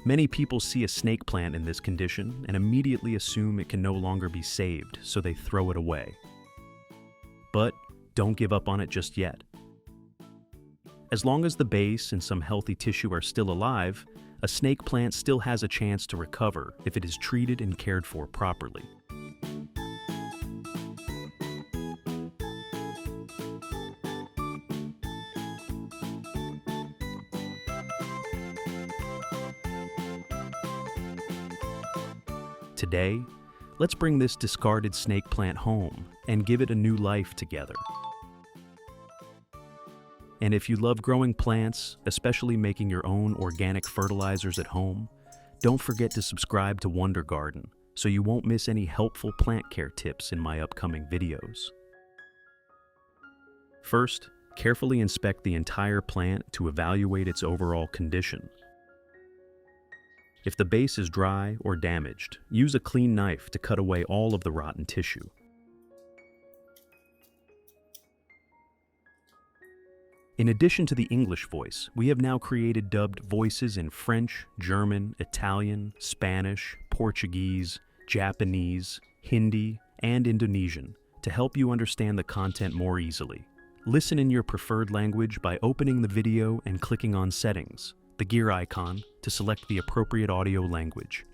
Many people see a snake plant in this condition and immediately assume it can no longer be saved, so they throw it away. But don't give up on it just yet. As long as the base and some healthy tissue are still alive, a snake plant still has a chance to recover if it is treated and cared for properly. Today, let's bring this discarded snake plant home and give it a new life together. And if you love growing plants, especially making your own organic fertilizers at home, don't forget to subscribe to Wonder Garden so you won't miss any helpful plant care tips in my upcoming videos. First, carefully inspect the entire plant to evaluate its overall condition. If the base is dry or damaged, use a clean knife to cut away all of the rotten tissue. In addition to the English voice, we have now created dubbed voices in French, German, Italian, Spanish, Portuguese, Japanese, Hindi, and Indonesian to help you understand the content more easily. Listen in your preferred language by opening the video and clicking on Settings, the gear icon, to select the appropriate audio language.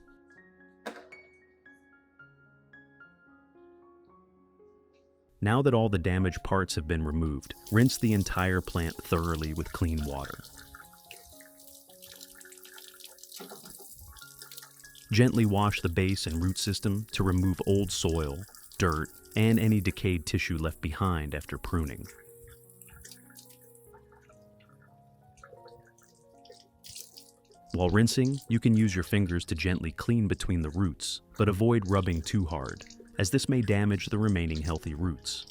Now that all the damaged parts have been removed, rinse the entire plant thoroughly with clean water. Gently wash the base and root system to remove old soil, dirt, and any decayed tissue left behind after pruning. While rinsing, you can use your fingers to gently clean between the roots, but avoid rubbing too hard, as this may damage the remaining healthy roots.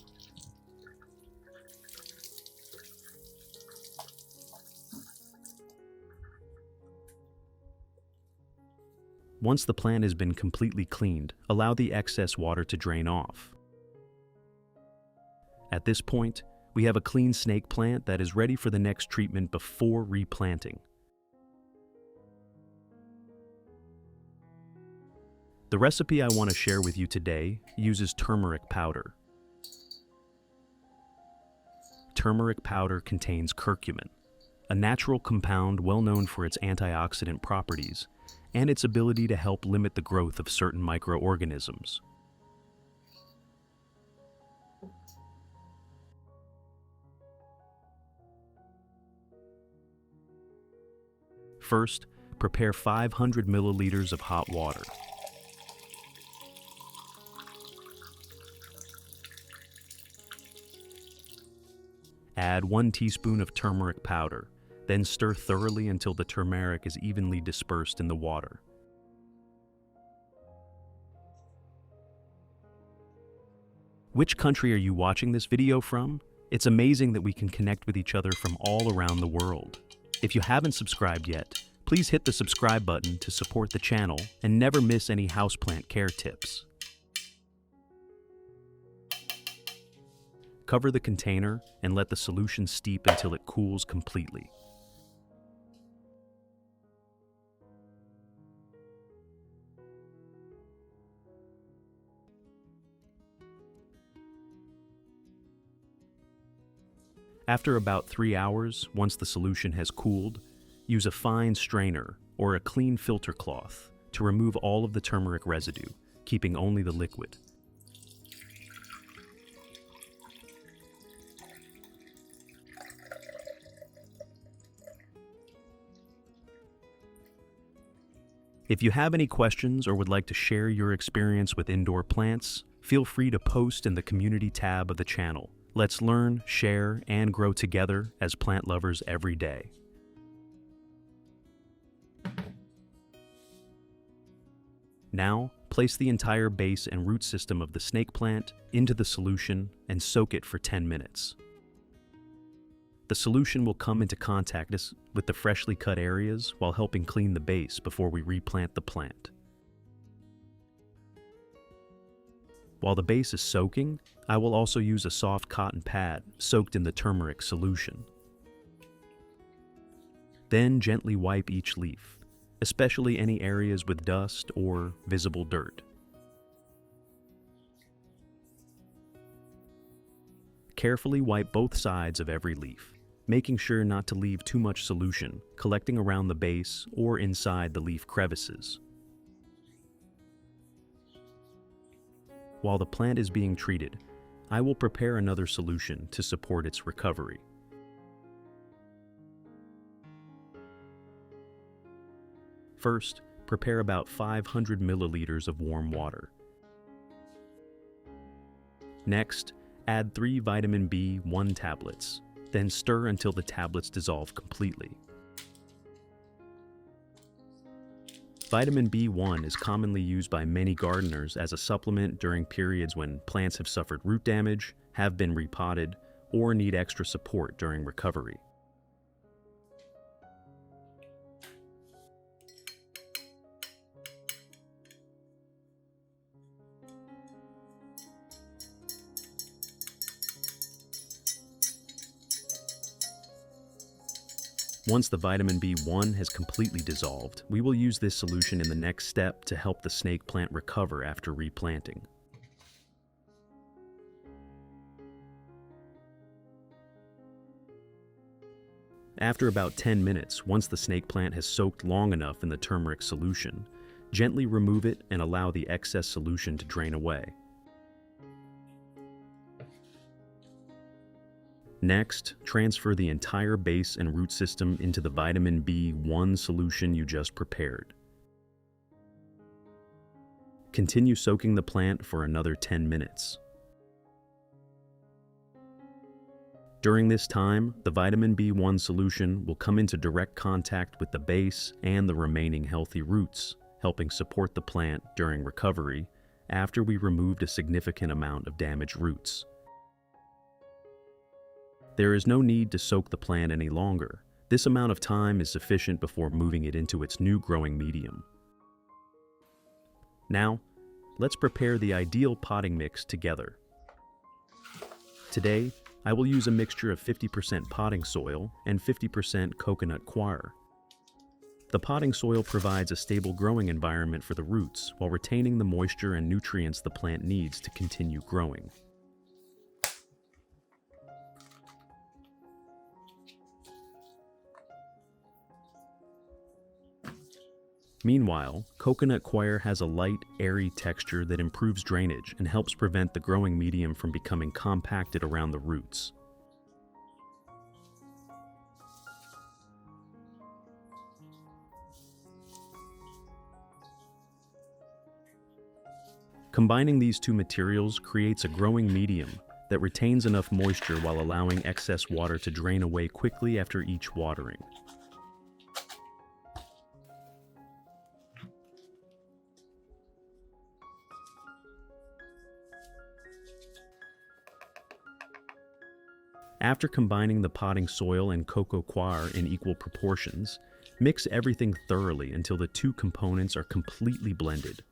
Once the plant has been completely cleaned, allow the excess water to drain off. At this point, we have a clean snake plant that is ready for the next treatment before replanting. The recipe I want to share with you today uses turmeric powder. Turmeric powder contains curcumin, a natural compound well known for its antioxidant properties and its ability to help limit the growth of certain microorganisms. First, prepare 500 milliliters of hot water. Add 1 teaspoon of turmeric powder, then stir thoroughly until the turmeric is evenly dispersed in the water. Which country are you watching this video from? It's amazing that we can connect with each other from all around the world. If you haven't subscribed yet, please hit the subscribe button to support the channel and never miss any houseplant care tips. Cover the container and let the solution steep until it cools completely. After about 3 hours, once the solution has cooled, use a fine strainer or a clean filter cloth to remove all of the turmeric residue, keeping only the liquid. If you have any questions or would like to share your experience with indoor plants, feel free to post in the community tab of the channel. Let's learn, share, and grow together as plant lovers every day. Now, place the entire base and root system of the snake plant into the solution and soak it for 10 minutes. The solution will come into contact with the freshly cut areas while helping clean the base before we replant the plant. While the base is soaking, I will also use a soft cotton pad soaked in the turmeric solution. Then gently wipe each leaf, especially any areas with dust or visible dirt. Carefully wipe both sides of every leaf, making sure not to leave too much solution collecting around the base or inside the leaf crevices. While the plant is being treated, I will prepare another solution to support its recovery. First, prepare about 500 milliliters of warm water. Next, add 3 vitamin B1 tablets, then stir until the tablets dissolve completely. Vitamin B1 is commonly used by many gardeners as a supplement during periods when plants have suffered root damage, have been repotted, or need extra support during recovery. Once the vitamin B1 has completely dissolved, we will use this solution in the next step to help the snake plant recover after replanting. After about 10 minutes, once the snake plant has soaked long enough in the turmeric solution, gently remove it and allow the excess solution to drain away. Next, transfer the entire base and root system into the vitamin B1 solution you just prepared. Continue soaking the plant for another 10 minutes. During this time, the vitamin B1 solution will come into direct contact with the base and the remaining healthy roots, helping support the plant during recovery after we removed a significant amount of damaged roots. There is no need to soak the plant any longer. This amount of time is sufficient before moving it into its new growing medium. Now, let's prepare the ideal potting mix together. Today, I will use a mixture of 50% potting soil and 50% coconut coir. The potting soil provides a stable growing environment for the roots while retaining the moisture and nutrients the plant needs to continue growing. Meanwhile, coconut coir has a light, airy texture that improves drainage and helps prevent the growing medium from becoming compacted around the roots. Combining these two materials creates a growing medium that retains enough moisture while allowing excess water to drain away quickly after each watering. After combining the potting soil and coco coir in equal proportions, mix everything thoroughly until the two components are completely blended.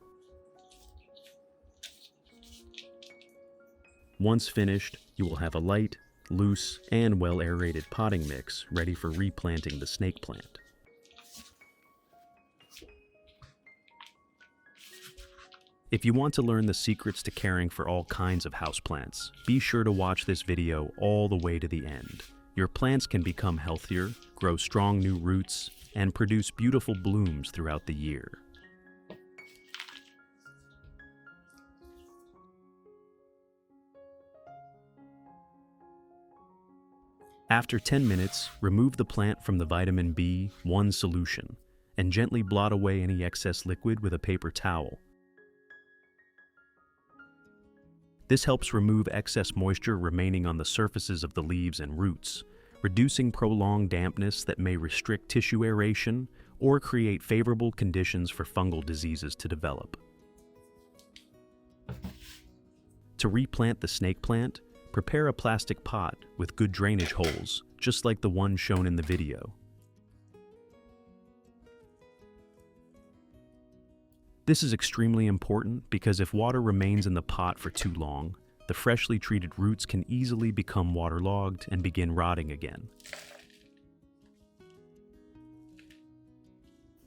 Once finished, you will have a light, loose, and well-aerated potting mix ready for replanting the snake plant. If you want to learn the secrets to caring for all kinds of houseplants, be sure to watch this video all the way to the end. Your plants can become healthier, grow strong new roots, and produce beautiful blooms throughout the year. After 10 minutes, remove the plant from the vitamin B1 solution and gently blot away any excess liquid with a paper towel. This helps remove excess moisture remaining on the surfaces of the leaves and roots, reducing prolonged dampness that may restrict tissue aeration or create favorable conditions for fungal diseases to develop. To replant the snake plant, prepare a plastic pot with good drainage holes, just like the one shown in the video. This is extremely important because if water remains in the pot for too long, the freshly treated roots can easily become waterlogged and begin rotting again.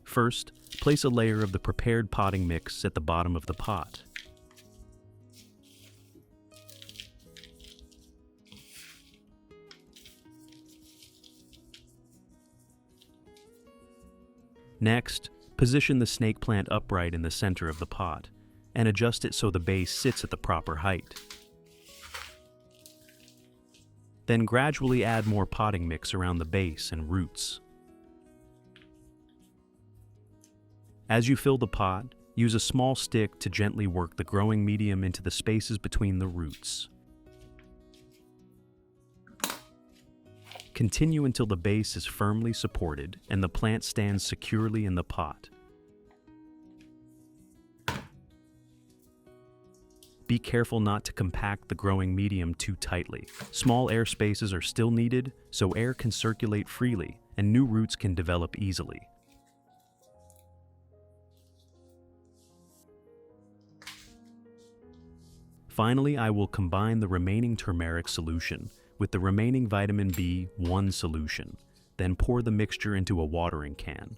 First, place a layer of the prepared potting mix at the bottom of the pot. Next, position the snake plant upright in the center of the pot and adjust it so the base sits at the proper height. Then gradually add more potting mix around the base and roots. As you fill the pot, use a small stick to gently work the growing medium into the spaces between the roots. Continue until the base is firmly supported and the plant stands securely in the pot. Be careful not to compact the growing medium too tightly. Small air spaces are still needed, so air can circulate freely and new roots can develop easily. Finally, I will combine the remaining turmeric solution with the remaining vitamin B1 solution, then pour the mixture into a watering can.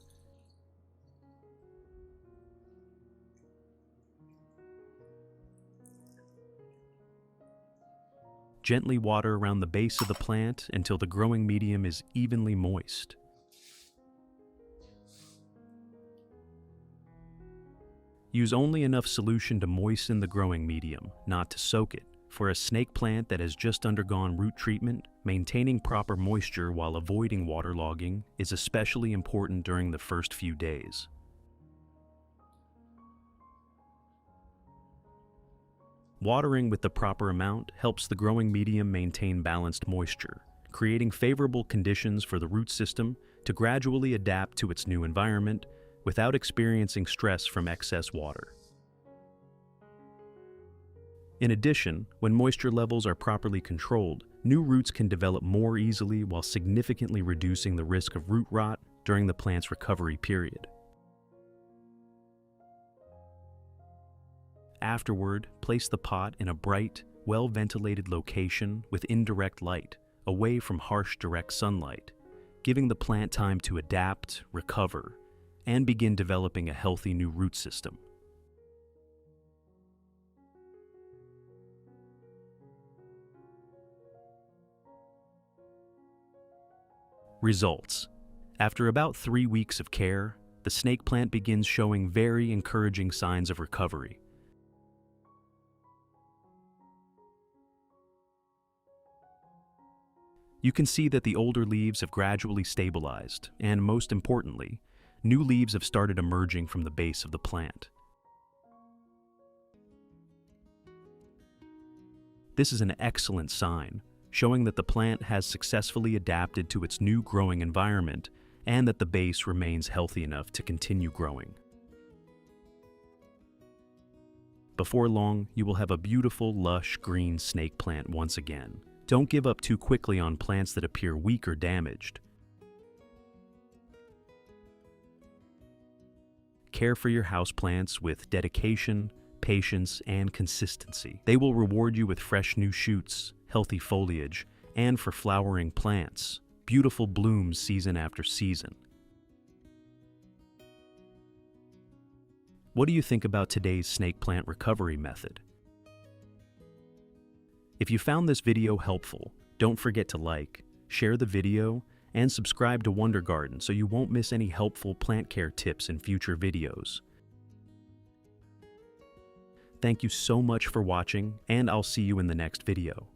Gently water around the base of the plant until the growing medium is evenly moist. Use only enough solution to moisten the growing medium, not to soak it. For a snake plant that has just undergone root treatment, maintaining proper moisture while avoiding waterlogging is especially important during the first few days. Watering with the proper amount helps the growing medium maintain balanced moisture, creating favorable conditions for the root system to gradually adapt to its new environment without experiencing stress from excess water. In addition, when moisture levels are properly controlled, new roots can develop more easily while significantly reducing the risk of root rot during the plant's recovery period. Afterward, place the pot in a bright, well-ventilated location with indirect light, away from harsh direct sunlight, giving the plant time to adapt, recover, and begin developing a healthy new root system. Results. After about 3 weeks of care, the snake plant begins showing very encouraging signs of recovery. You can see that the older leaves have gradually stabilized, and most importantly, new leaves have started emerging from the base of the plant. This is an excellent sign, showing that the plant has successfully adapted to its new growing environment and that the base remains healthy enough to continue growing. Before long, you will have a beautiful, lush, green snake plant once again. Don't give up too quickly on plants that appear weak or damaged. Care for your houseplants with dedication, patience, and consistency. They will reward you with fresh new shoots, healthy foliage, and for flowering plants, beautiful blooms season after season. What do you think about today's snake plant recovery method? If you found this video helpful, don't forget to like, share the video, and subscribe to Wonder Garden so you won't miss any helpful plant care tips in future videos. Thank you so much for watching, and I'll see you in the next video.